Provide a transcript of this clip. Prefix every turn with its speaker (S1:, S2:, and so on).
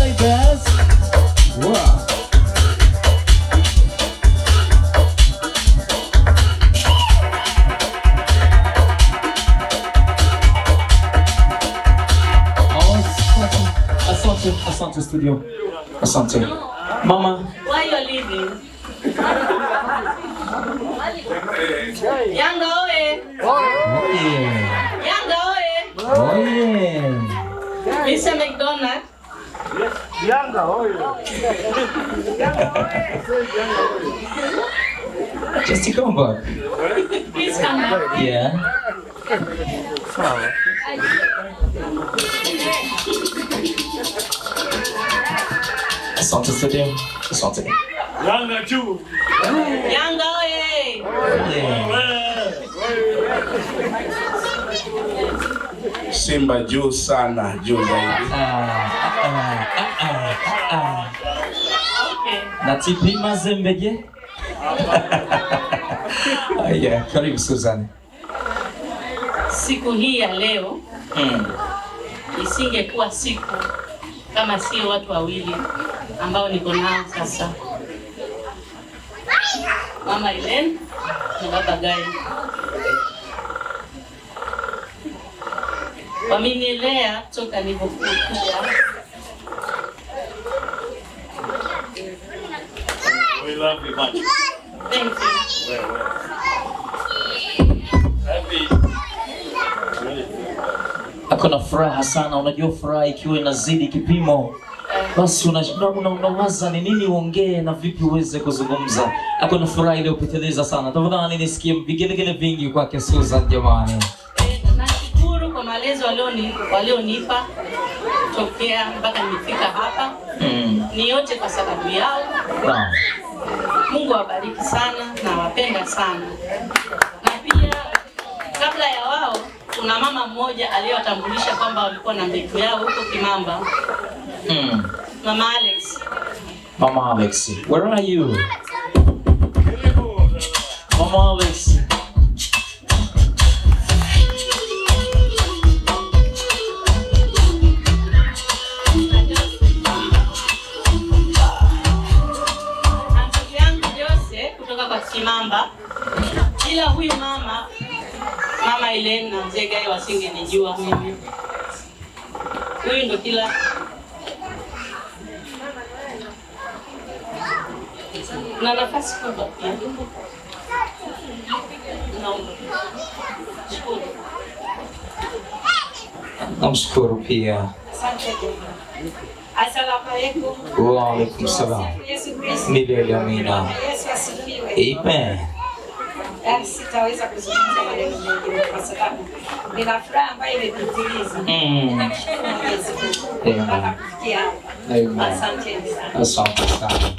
S1: like that. Wow. Asante studio. Asante. Mama.
S2: Why you leaving? Yanga oye.
S1: Oh yeah.
S2: Yanga oye.
S1: Oh yeah.
S2: Mr. McDonald.
S3: Yanga oye.
S1: Just to come back.
S2: Please come back.
S1: Yeah. Asante studio. Asante.
S3: Yanga juu.
S2: Yanga oye.
S4: Simba juu sana, juu zaidi.
S2: Okay.
S1: Na TP Mazembe je? Yeah, karibu Suzanne.
S2: Siku hii ya leo isingekuwa siku kama sio watu wawili ambao niko nao sasa. Mama Ellen na Baba Gai. Wamenielea toka nilipokuwa.
S3: We love you much.
S2: Thank you.
S1: Akona furaha sana, unajua furaha ikiwa inazidi kipimo. Basi unawaza ni nini uongee na vipi uweze kuzungumza. Akona furaha ile upiteleza sana. Tafadhali nisikie vigelegele vingi kwake Susan jamani.
S2: Nashukuru kwa malezi walionipa tokea mpaka nifika hapa. Ni yote kwa sababu yao. Mungu awabariki sana na wapenda sana. Na pia kabla ya wao kuna mama mmoja aliyotambulisha kwamba walikuwa na mbegu yao huko Kimamba. Mama Alex.
S1: Mama Alex, where are you? Mama Alex.
S2: Kimamba. Ila huyu mama Ellen na Mzee Gai wasingenijua mimi. Huyu ndo kila na nafasi kubwa pia.
S1: Namshukuru pia.
S2: Asante. Asalamu alaykum.
S1: Wa alaykum salam. Milele amina.
S2: Yesu asifiwe.
S1: Amen.
S2: Sitaweza kuzungumza maneno mengi kwa sababu nina furaha ambayo imepitiliza. Ninashukuru Mwenyezi Mungu. Asante sana.
S1: Asante sana.